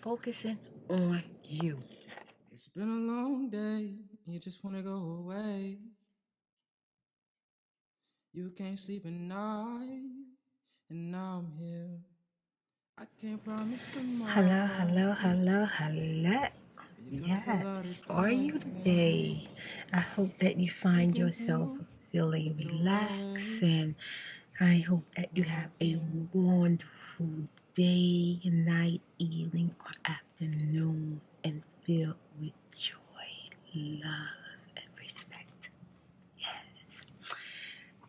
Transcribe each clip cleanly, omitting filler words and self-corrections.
focusing on you. It's been a long day, you just wanna go away. You can't sleep at night, and now I'm here. I can't promise tomorrow. Hello. Yes, are you today? I hope that you find yourself feeling relaxed, and I hope that you have a wonderful day, night, evening, or afternoon, and filled with joy, love, and respect. Yes.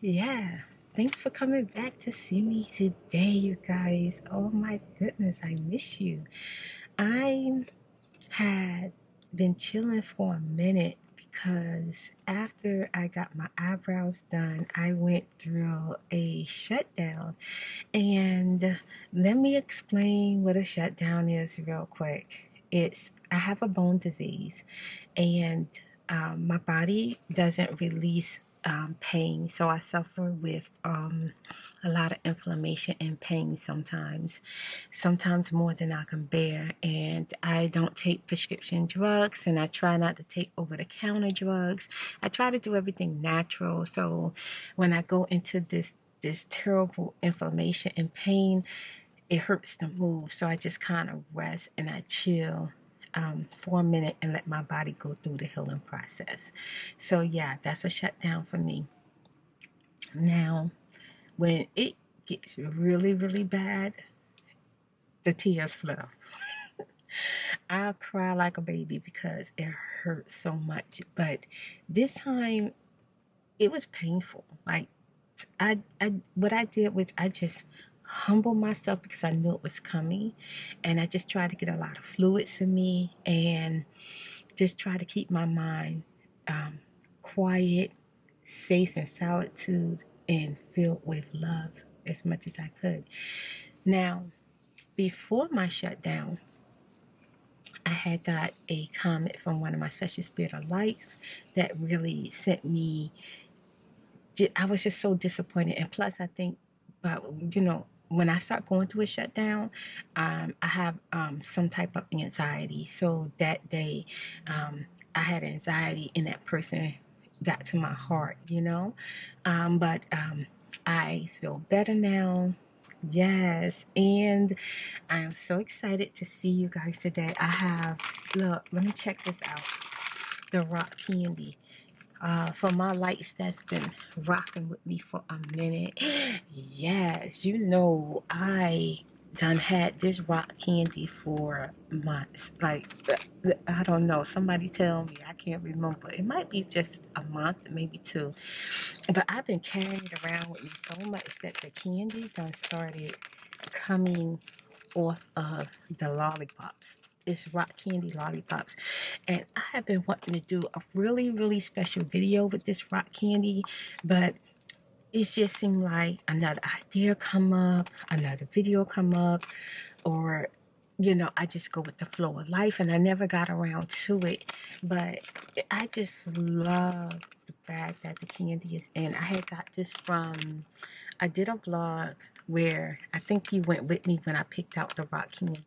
Yeah. Thanks for coming back to see me today, you guys. Oh my goodness, I miss you. I had been chilling for a minute because after I got my eyebrows done, I went through a shutdown. And let me explain what a shutdown is real quick. I have a bone disease, and my body doesn't release pain, so I suffer with a lot of inflammation and pain sometimes more than I can bear. And I don't take prescription drugs, and I try not to take over-the-counter drugs. I try to do everything natural. So when I go into this terrible inflammation and pain, it hurts to move. So I just kind of rest and I chill for a minute and let my body go through the healing process. So yeah, that's a shutdown for me. Now, when it gets really, really bad, the tears flow. I'll cry like a baby because it hurts so much. But this time, it was painful. Like what I did was I just humbled myself because I knew it was coming, and I just tried to get a lot of fluids in me and just try to keep my mind quiet, safe in solitude, and filled with love as much as I could. Now, before my shutdown, I had got a comment from one of my special spirit of lights that really sent me. I was just so disappointed, and plus, I think, but when I start going through a shutdown, I have some type of anxiety. So that day, I had anxiety, and that person got to my heart. But I feel better now. Yes, and I'm so excited to see you guys today. Look, let me check this out. The rock candy. For my lights that's been rocking with me for a minute. Yes, I done had this rock candy for months. Like, I don't know. Somebody tell me. I can't remember. It might be just a month, maybe two. But I've been carrying it around with me so much that the candy done started coming off of the lollipops. It's rock candy lollipops. And I have been wanting to do a really, really special video with this rock candy, but it just seemed like another idea come up, another video come up, or I just go with the flow of life, and I never got around to it. But I just love the bag that the candy is in. I had got this I did a vlog where I think you went with me when I picked out the rock candy.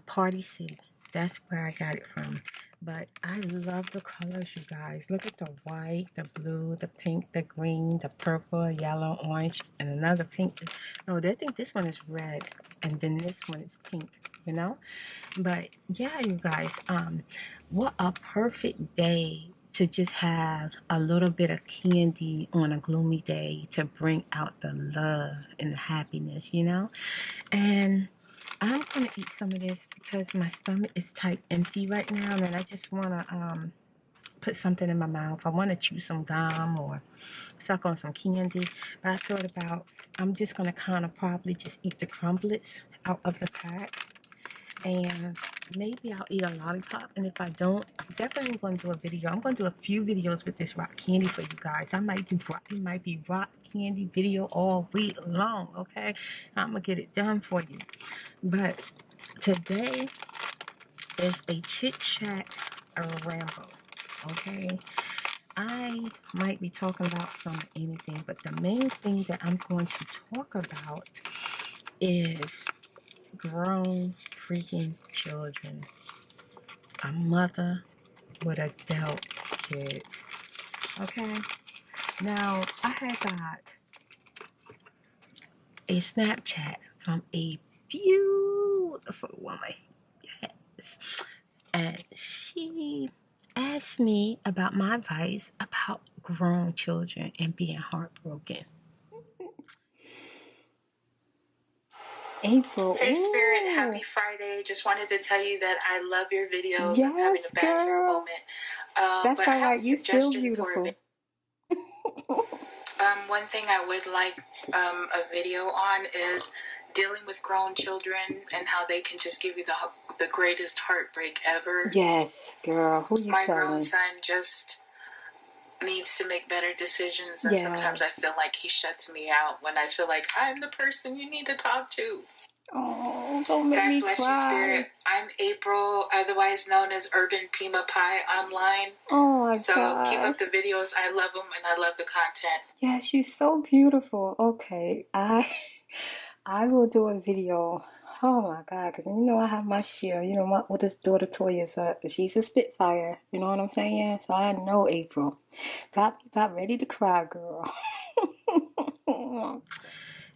Party City. That's where I got it from. But I love the colors, you guys. Look at the white, the blue, the pink, the green, the purple, yellow, orange, and another pink. Oh, they think this one is red, and then this one is pink. But yeah, you guys, what a perfect day to just have a little bit of candy on a gloomy day to bring out the love and the happiness. And I'm going to eat some of this because my stomach is type empty right now, and I just want to put something in my mouth. I want to chew some gum or suck on some candy. But I thought about I'm just going to kind of probably just eat the crumblets out of the pack. And maybe I'll eat a lollipop. And if I don't, I'm definitely going to do a video. I'm going to do a few videos with this rock candy for you guys. It might be rock candy video all week long, okay? I'm going to get it done for you. But today is a chit chat, a ramble, okay? I might be talking about some anything, but the main thing that I'm going to talk about is grown freaking children. A mother with adult kids. Okay? Now, I had got a Snapchat from a beautiful woman. Yes. And she asked me about my advice about grown children and being heartbroken. April. Hey Spirit, Ooh. happy Friday. Just wanted to tell you that I love your videos. Yes, I'm having a bad hair girl. moment. That's But I all have a right. You still suggestion for a beautiful. one thing I would like a video on is dealing with grown children and how they can just give you the greatest heartbreak ever. Yes, girl. Who you My telling? grown son just needs to make better decisions, and sometimes I feel like he shuts me out when I feel like I'm the person you need to talk to. Oh, don't make me cry. God bless you, Spirit. I'm April, otherwise known as Urban Pima Pie online. Oh my So gosh. keep up the videos. I love them and I love the content. Yes, you're so beautiful. Okay, I will do a video. Oh my God, because you know I have my share. You know my oldest daughter Toya, so she's a spitfire. You know what I'm saying? So I know April. Got me about ready to cry, girl.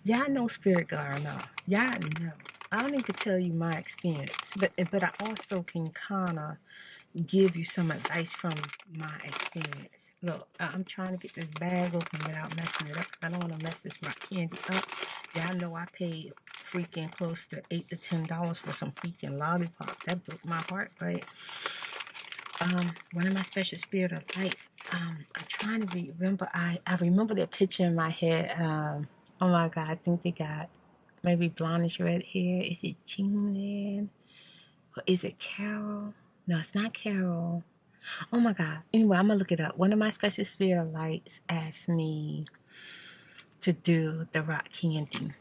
Y'all know Spirit God now. Y'all know. I don't need to tell you my experience, but I also can kind of give you some advice from my experience. Look, I'm trying to get this bag open without messing it up. I don't want to mess this rock candy up. Y'all know I paid freaking close to $8 to $10 for some freaking lollipop. That broke my heart, but one of my special spirit of lights. I'm trying to remember. I remember that picture in my head. Oh my God, I think they got maybe blondish red hair. Is it Julian? Or is it Carol? No, it's not Carol. Oh my God. Anyway, I'm going to look it up. One of my special spirit lights asked me to do the rock candy.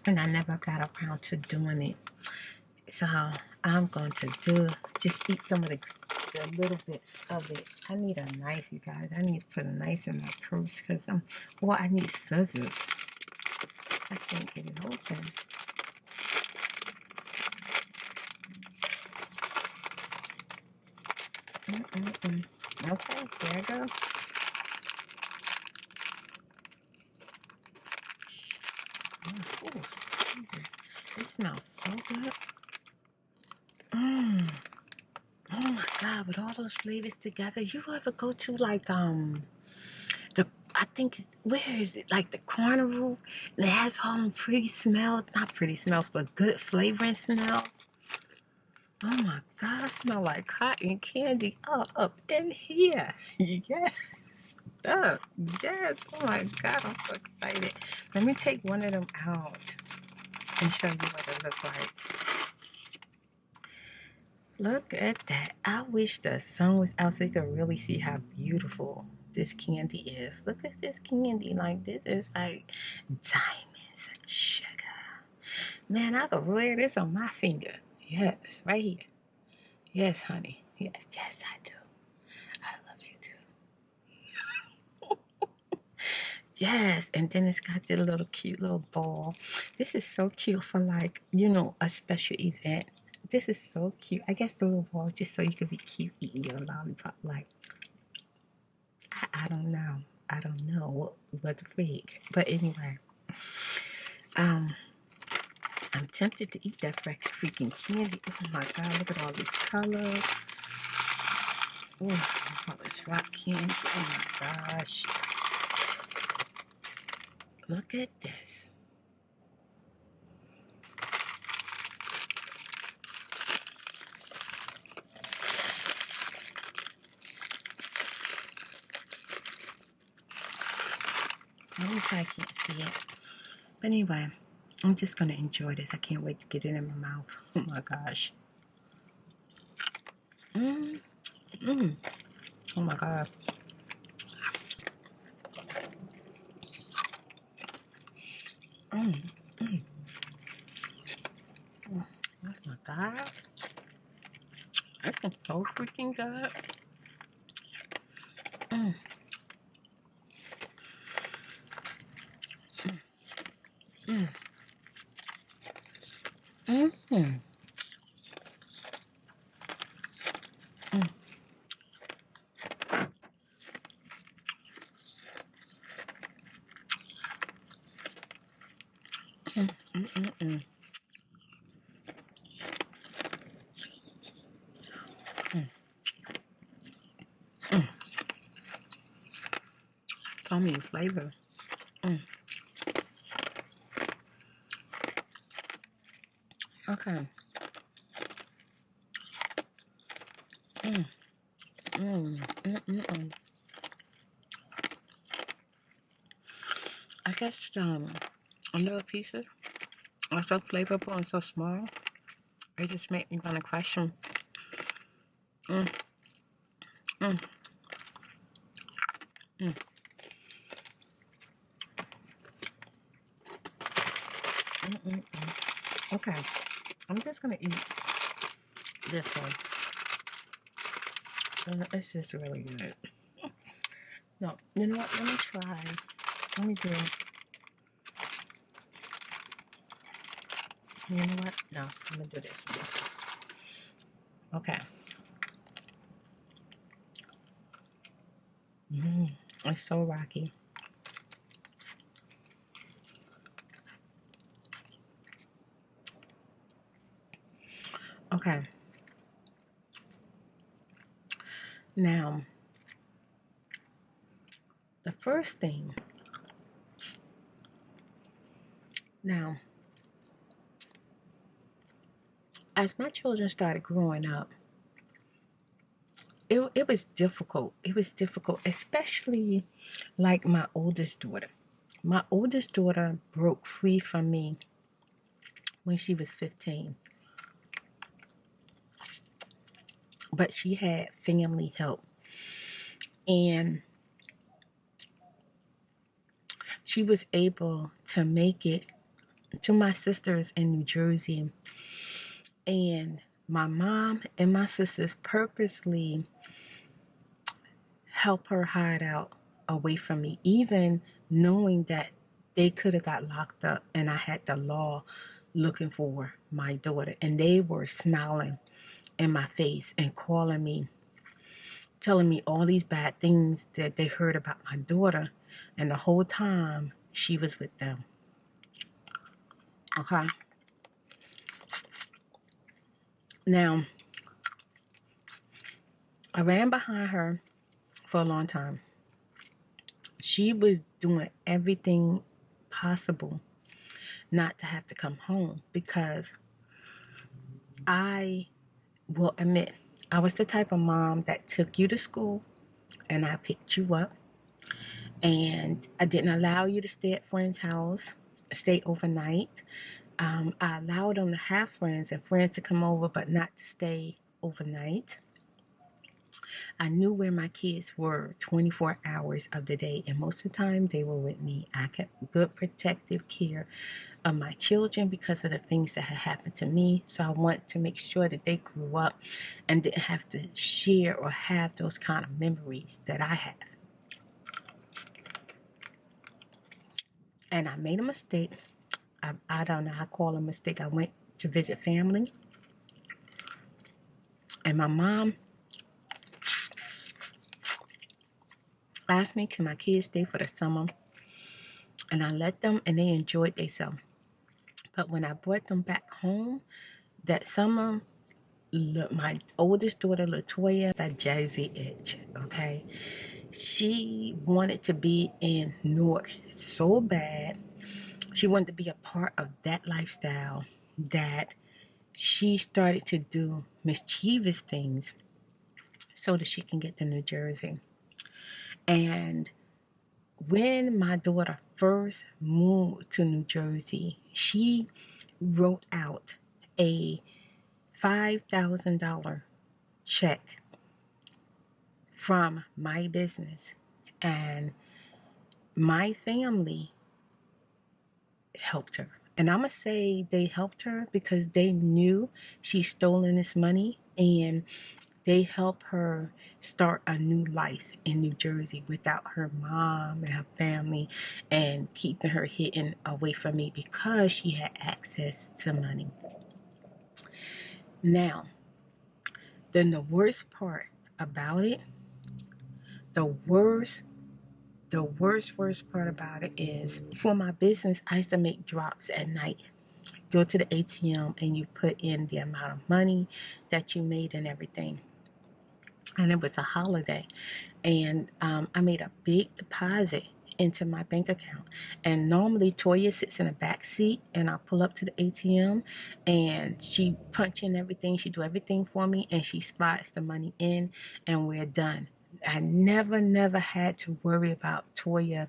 And I never got around to doing it. So I'm going to just eat some of the little bits of it. I need a knife, you guys. I need to put a knife in my purse because I need scissors. I can't get it open. Okay, there I go. Oh, Jesus. This smells so good. Oh my God, with all those flavors together, you ever go to like I think it's, where is it? Like the carnival, and it has all them pretty smells, not pretty smells, but good flavoring smells. Oh my God, smell like cotton candy up in here. Yes. Yes. Oh my God, I'm so excited. Let me take one of them out and show you what it looks like. Look at that. I wish the sun was out so you could really see how beautiful this candy is. Look at this candy. Like, this is like diamonds and sugar. Man, I could wear this on my finger. Yes, right here. Yes, honey. Yes, I do. I love you too. Yes, and then it's got this little cute little ball. This is so cute for like, a special event. This is so cute. I guess the little ball just so you could be cute eating your lollipop. Like, I don't know. I don't know what the freak. But anyway, I'm tempted to eat that freaking candy. Oh my God, look at all these colors. Oh, all this rock candy. Oh my gosh. Look at this. I wish I can't see it. But anyway, I'm just going to enjoy this. I can't wait to get it in my mouth. Oh my gosh. Oh my God. Oh my God. This is so freaking good. Mm. Mm. Mm. Mm. Mm. Mm. Mm. Mm. Gummy flavor. Mm. Okay. Mm. Mm. Mm. Mm. Mm. I guess a little pieces are so flavorful and so small. It just make me want to crush them. Mm. Mm. Mm. Mm. Mm. Mm. Okay. I'm just gonna eat this one. It's just really good. No, you know what? Let me try. Let me do. You know what? No, I'm gonna do this. Okay. It's so rocky. Okay. Now, the first thing. Now, as my children started growing up, it was difficult. It was difficult, especially like my oldest daughter. My oldest daughter broke free from me when she was 15, but she had family help. And she was able to make it to my sisters in New Jersey. And my mom and my sisters purposely help her hide out away from me, even knowing that they could have got locked up and I had the law looking for my daughter. And they were smiling in my face and calling me, telling me all these bad things that they heard about my daughter. And the whole time she was with them. Okay. Now, I ran behind her for a long time. She was doing everything possible not to have to come home because I will admit I was the type of mom that took you to school and I picked you up, and I didn't allow you to stay at friends' house, stay overnight. I allowed them to have friends and friends to come over, but not to stay overnight. I knew where my kids were 24 hours of the day, and most of the time they were with me. I kept good protective care of my children because of the things that had happened to me. So I want to make sure that they grew up and didn't have to share or have those kind of memories that I have. And I made a mistake. I don't know, I call it a mistake. I went to visit family, and my mom asked me, can my kids stay for the summer? And I let them, and they enjoyed themselves. But when I brought them back home that summer, my oldest daughter, Latoya, that jazzy itch, okay? She wanted to be in Newark so bad. She wanted to be a part of that lifestyle that she started to do mischievous things so that she can get to New Jersey. And when my daughter first moved to New Jersey, she wrote out a $5,000 check from my business, and my family helped her. And I'm going to say they helped her because they knew she's stolen this money, and they helped her start a new life in New Jersey without her mom and her family, and keeping her hidden away from me because she had access to money. Now, then the worst part about it, the worst part about it is, for my business, I used to make drops at night. Go to the ATM and you put in the amount of money that you made and everything. And it was a holiday. And I made a big deposit into my bank account. And normally Toya sits in the back seat and I pull up to the ATM and she punch in everything. She do everything for me and she slides the money in and we're done. I never had to worry about Toya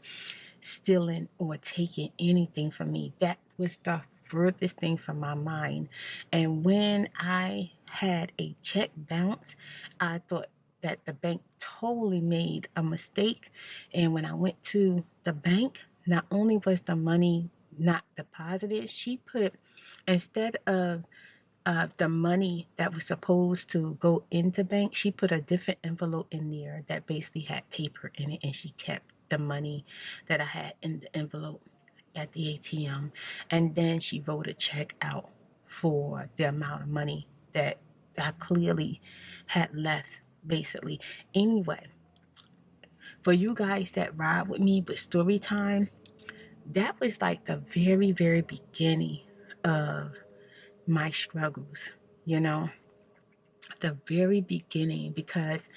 stealing or taking anything from me. That was the furthest thing from my mind. And when I had a check bounce, I thought that the bank totally made a mistake. And when I went to the bank, not only was the money not deposited, she put, instead of the money that was supposed to go into bank, she put a different envelope in there that basically had paper in it, and she kept the money that I had in the envelope at the ATM. And then she wrote a check out for the amount of money that I clearly had left, basically. Anyway, for you guys that ride with me with story time, that was like the very beginning of my struggles, you know, the very beginning, because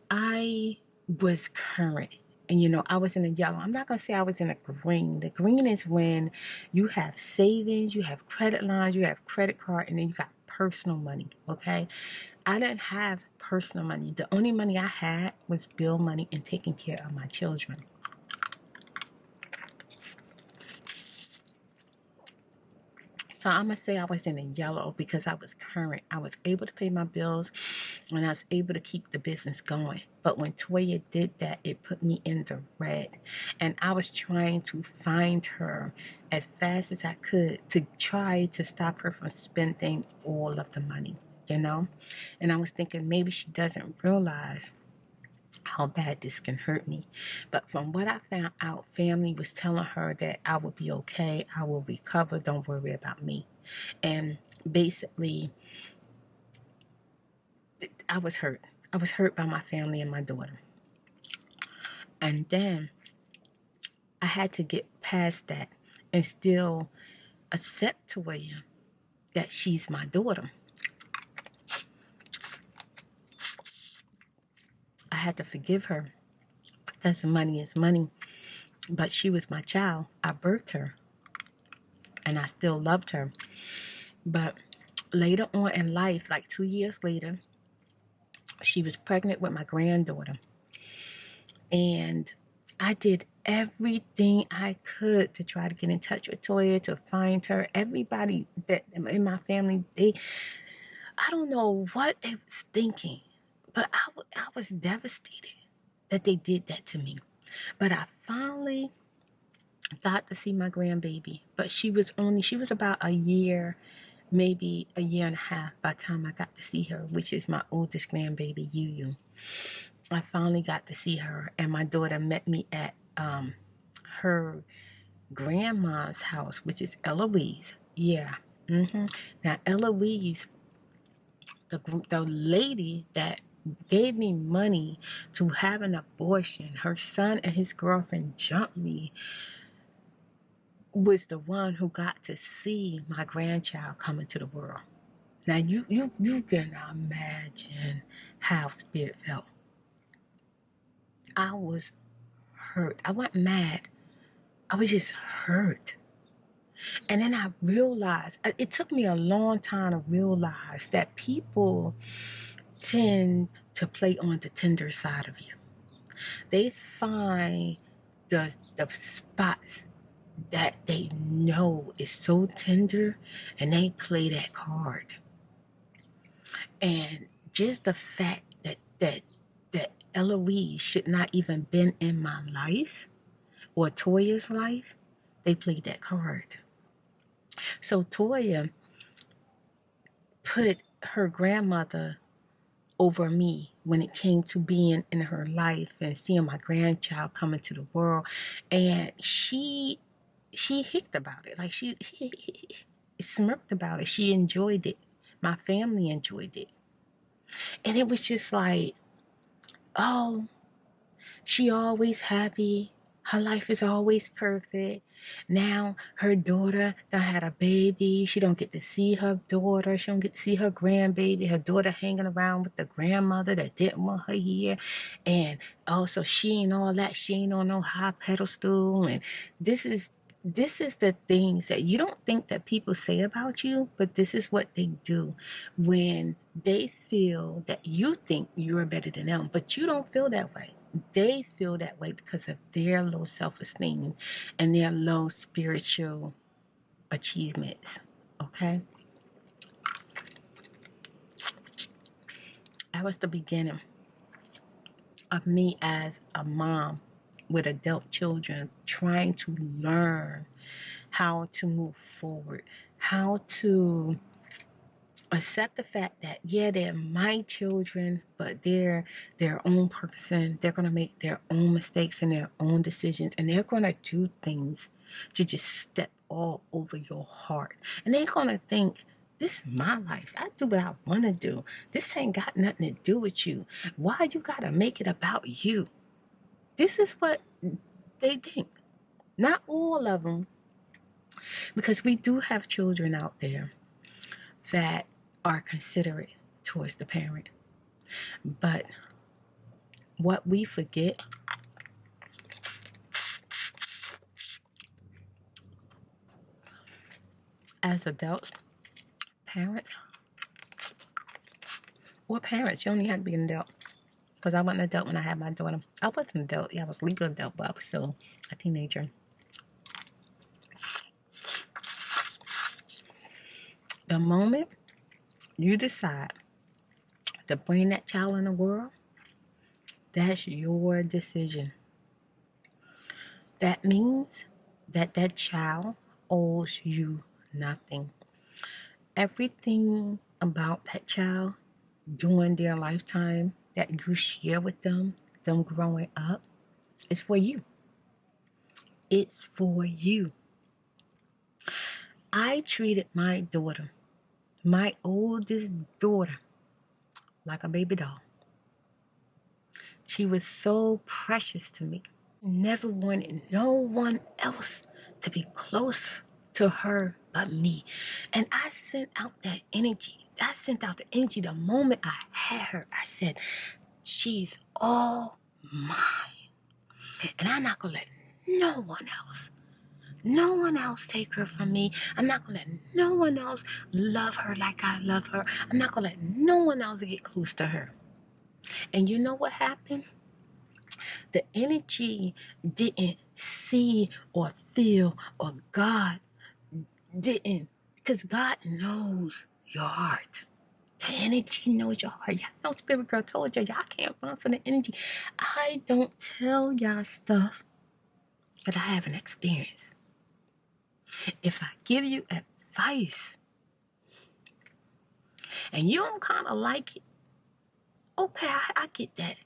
I was current. And I was in a yellow. I'm not going to say I was in a green. The green is when you have savings, you have credit lines, you have credit card, and then you got personal money, okay? I didn't have personal money. The only money I had was bill money and taking care of my children. So I'm going to say I was in a yellow because I was current. I was able to pay my bills and I was able to keep the business going. But when Toya did that, it put me in the red. And I was trying to find her as fast as I could to try to stop her from spending all of the money, And I was thinking maybe she doesn't realize how bad this can hurt me. But from what I found out, family was telling her that I will be okay, I will recover, don't worry about me. And basically, I was hurt. I was hurt by my family and my daughter. And then I had to get past that and still accept Toya that she's my daughter. I had to forgive her because money is money. But she was my child. I birthed her. And I still loved her. But later on in life, like 2 years later, she was pregnant with my granddaughter. And I did everything I could to try to get in touch with Toya, to find her. Everybody that in my family, I don't know what they was thinking, but I was devastated that they did that to me. But I finally got to see my grandbaby. But she was about a year, maybe a year and a half by the time I got to see her, which is my oldest grandbaby, Yu. I finally got to see her, and my daughter met me at her grandma's house, which is Eloise. Yeah. Now, Eloise, the lady that gave me money to have an abortion, her son and his girlfriend jumped me, was the one who got to see my grandchild come into the world. Now, you can imagine how Spirit felt. I was hurt. I wasn't mad. I was just hurt. And then I realized, it took me a long time to realize that people tend to play on the tender side of you. They find the spots that they know is so tender and they play that card. And just the fact that Eloise should not even been in my life or Toya's life, they played that card. So Toya put her grandmother over me when it came to being in her life and seeing my grandchild come into the world. And she hicked about it. Like she smirked about it. She enjoyed it My family enjoyed it. And it was just like, oh, she always happy. Her life is always perfect. Now her daughter done had a baby. She don't get to see her daughter. She don't get to see her grandbaby. Her daughter hanging around with the grandmother that didn't want her here. And also she ain't all that. She ain't on no high pedestal. And this is the things that you don't think that people say about you, but this is what they do when they feel that you think you're better than them, but you don't feel that way. They feel that way because of their low self-esteem and their low spiritual achievements. Okay? That was the beginning of me as a mom with adult children trying to learn how to move forward, how to accept the fact that, yeah, they're my children, but they're their own person. They're going to make their own mistakes and their own decisions, and they're going to do things to just step all over your heart. And they're going to think, this is my life. I do what I want to do. This ain't got nothing to do with you. Why you got to make it about you? This is what they think. Not all of them, because we do have children out there that are considerate towards the parent. But what we forget as adults, parents, or parents, you only have to be an adult. Because I wasn't an adult when I had my daughter. I was an adult. Yeah, I was a legal adult, but I was still a teenager. The moment you decide to bring that child in the world, that's your decision. That means that that child owes you nothing. Everything about that child during their lifetime that you share with them growing up, is for you. It's for you. I treated my daughter, my oldest daughter, like a baby doll. She was so precious to me. Never wanted no one else to be close to her but me. And I sent out that energy. I sent out the energy the moment I had her. I said, she's all mine. And I'm not going to let no one else take her from me. I'm not going to let no one else love her like I love her. I'm not going to let no one else get close to her. And you know what happened? The energy didn't see or feel, or God didn't, because God knows your heart. The energy knows your heart. Y'all know Spirit Girl told y'all can't run from the energy. I don't tell y'all stuff that I haven't experienced. If I give you advice and you don't kind of like it, okay, I get that.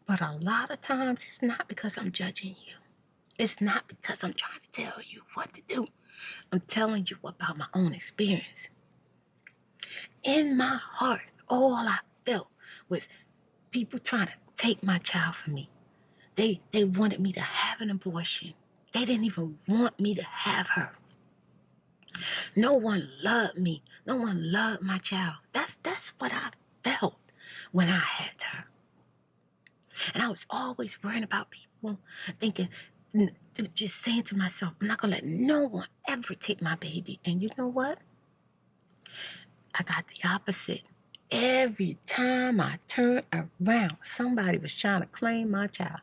But a lot of times it's not because I'm judging you. It's not because I'm trying to tell you what to do. I'm telling you about my own experience. In my heart, all I felt was people trying to take my child from me. They wanted me to have an abortion. They didn't even want me to have her. No one loved me. No one loved my child. That's what I felt when I had her. And I was always worrying about people thinking, just saying to myself, I'm not going to let no one ever take my baby. And you know what? I got the opposite. Every time I turned around, somebody was trying to claim my child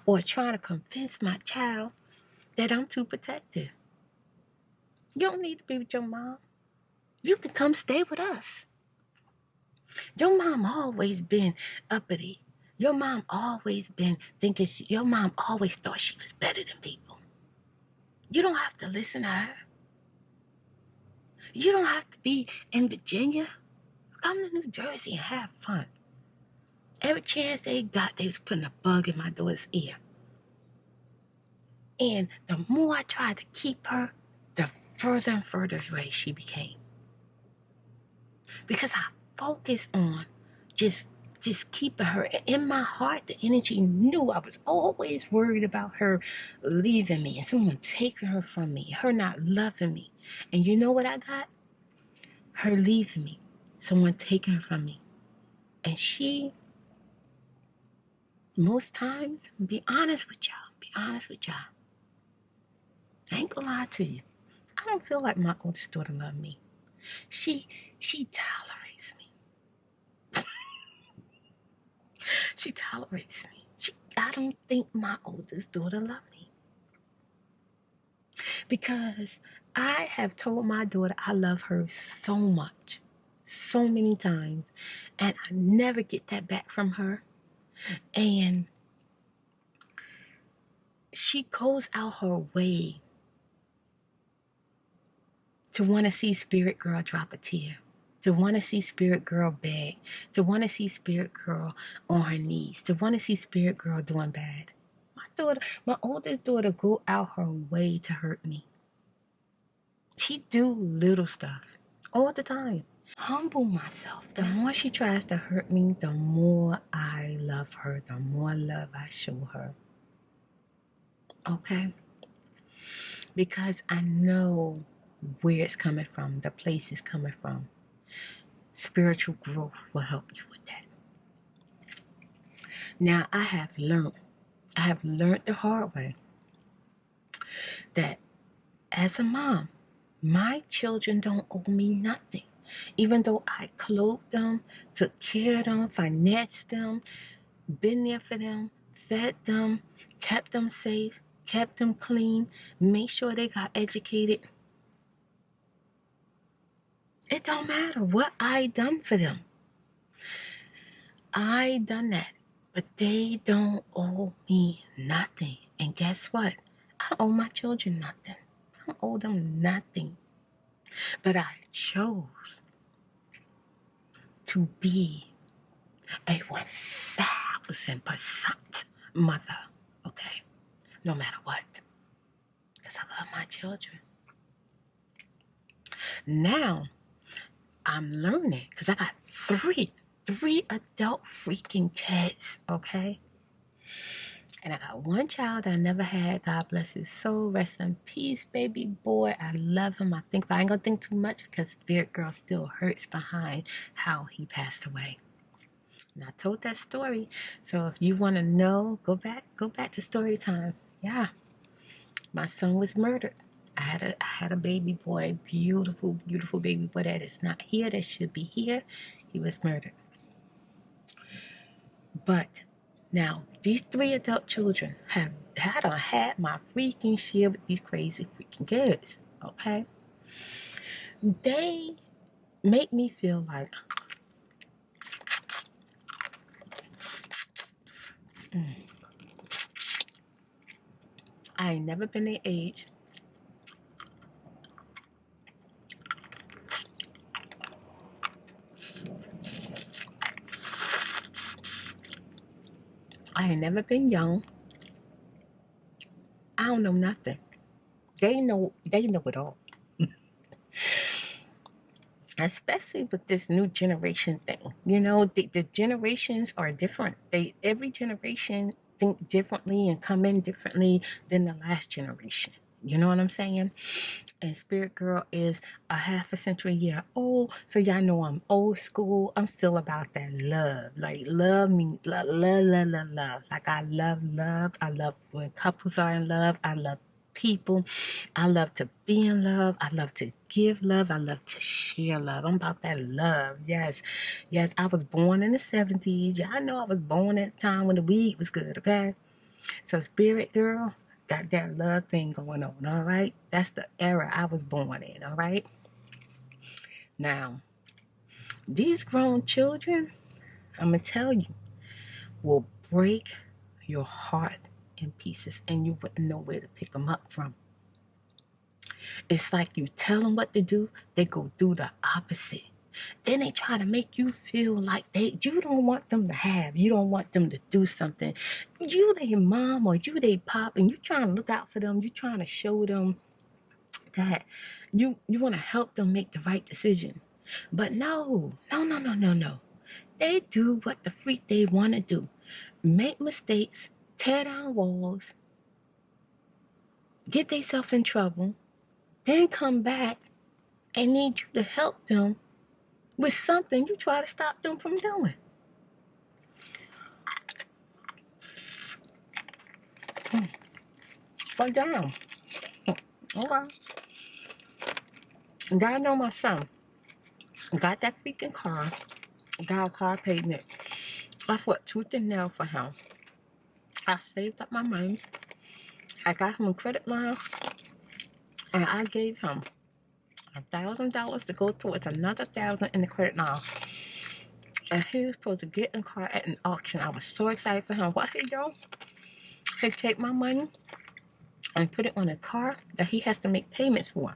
or trying to convince my child that I'm too protective. You don't need to be with your mom. You can come stay with us. Your mom always been uppity. Your mom always been thinking, your mom always thought she was better than people. You don't have to listen to her. You don't have to be in Virginia. Come to New Jersey and have fun. Every chance they got, they was putting a bug in my daughter's ear. And the more I tried to keep her, the further and further away she became. because I focus on just keeping her in my heart. The energy knew I was always worried about her leaving me and someone taking her from me, her not loving me. And you know what I got? Her leaving me, someone taking her from me. And she, most times, be honest with y'all. I ain't gonna lie to you. I don't feel like my oldest daughter loves me. She tolerates me. She tolerates me. I don't think my oldest daughter loves me. Because I have told my daughter I love her so much, so many times, and I never get that back from her. And she goes out her way to want to see Spirit Girl drop a tear, to want to see Spirit Girl beg, to want to see Spirit Girl on her knees, to want to see Spirit Girl doing bad. My oldest daughter, go out her way to hurt me. She do little stuff all the time. Humble myself. The more she tries to hurt me, the more I love her, the more love I show her. Okay? Because I know where it's coming from, the place it's coming from. Spiritual growth will help you with that. Now, I have learned the hard way that as a mom, my children don't owe me nothing. Even though I clothed them, took care of them, financed them, been there for them, fed them, kept them safe, kept them clean, made sure they got educated. It don't matter what I done for them. I done that. But they don't owe me nothing. And guess what? I don't owe my children nothing. I don't owe them nothing. But I chose to be a 1000% mother. Okay? No matter what. Because I love my children. Now, I'm learning because I got three adult freaking kids, okay? And I got one child I never had. God bless his soul. Rest in peace, baby boy. I love him. I ain't gonna think too much because Spirit Girl still hurts behind how he passed away. And I told that story. So if you want to know, go back to story time. Yeah. My son was murdered. I had a baby boy, beautiful, beautiful baby boy that is not here, that should be here. He was murdered. But now, these 3 adult children had my freaking share with these crazy freaking kids, okay? They make me feel like, I ain't never been their age. I ain't never been young. I don't know nothing. They know it all. Especially with this new generation thing. You know, the generations are different. Every generation think differently and come in differently than the last generation. You know what I'm saying? And Spirit Girl is a half a century year old. So y'all know I'm old school. I'm still about that love. Like love me. Love. Like I love love. I love when couples are in love. I love people. I love to be in love. I love to give love. I love to share love. I'm about that love. Yes. I was born in the 70s. Y'all know I was born at the time when the weed was good, okay? So Spirit Girl got that love thing going on, all right? That's the era I was born in, all right? Now, these grown children, I'm going to tell you, will break your heart in pieces and you wouldn't know where to pick them up from. It's like you tell them what to do, they go do the opposite. Then they try to make you feel like you don't want them to have, you don't want them to do something. You they mom or you they pop and you trying to look out for them, you trying to show them that you want to help them make the right decision. But no. They do what the freak they want to do. Make mistakes, tear down walls, get themselves in trouble, then come back and need you to help them with something you try to stop them from doing. But damn. Okay. God know my son. Got that freaking car. Got a car payment. I fought tooth and nail for him. I saved up my money. I got him a credit line. And I gave him $1,000 to go towards another $1,000 in the credit line. And he was supposed to get in a car at an auction. I was so excited for him. What he do? He take my money and put it on a car that he has to make payments for.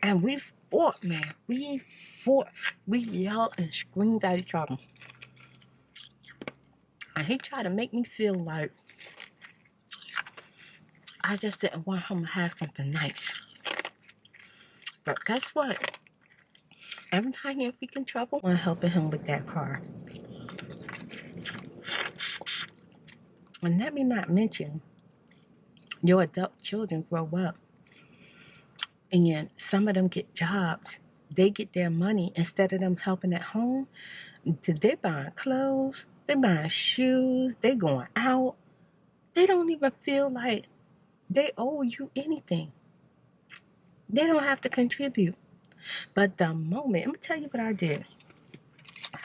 And we fought, man. We fought. We yelled and screamed at each other. And he tried to make me feel like I just didn't want him to have something nice. But guess what? Every time he get in trouble, I'm helping him with that car. And let me not mention, your adult children grow up. And some of them get jobs. They get their money instead of them helping at home. They buying clothes. They buying shoes. They going out. They don't even feel like they owe you anything. They don't have to contribute. But the moment, let me tell you what I did.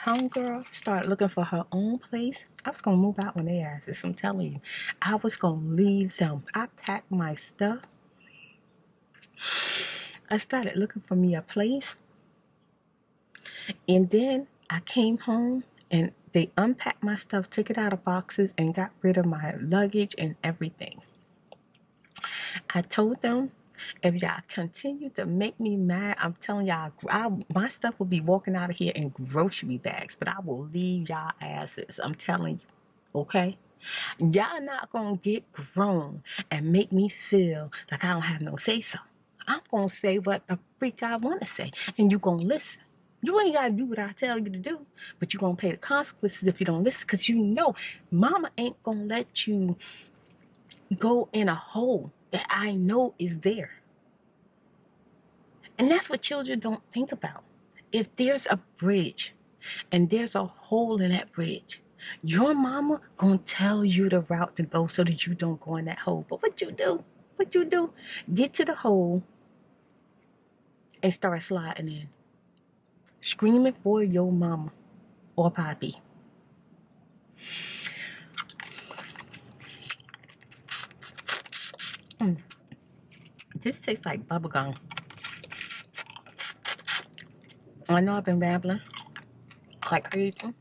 Homegirl started looking for her own place. I was going to move out when they asked us. I'm telling you. I was going to leave them. I packed my stuff. I started looking for me a place. And then I came home and they unpacked my stuff, took it out of boxes, and got rid of my luggage and everything. I told them, if y'all continue to make me mad, I'm telling y'all, my stuff will be walking out of here in grocery bags, but I will leave y'all asses. I'm telling you, okay? Y'all not gonna get grown and make me feel like I don't have no say-so. I'm gonna say what the freak I want to say, and you gonna listen. You ain't gotta do what I tell you to do, but you gonna pay the consequences if you don't listen, because you know mama ain't gonna let you go in a hole that I know is there. And that's what children don't think about. If there's a bridge and there's a hole in that bridge, your mama gonna tell you the route to go so that you don't go in that hole. But what you do? Get to the hole and start sliding in, screaming for your mama or papi. This tastes like bubblegum. I know I've been rambling like crazy.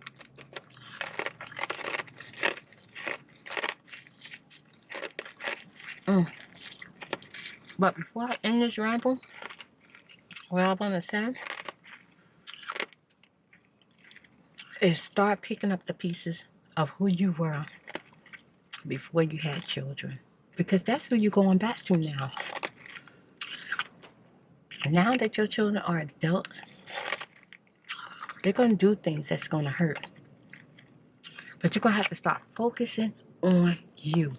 But before I end this ramble, what I want to say is start picking up the pieces of who you were before you had children. Because that's who you're going back to now. Now that your children are adults, they're going to do things that's going to hurt. But you're going to have to start focusing on you.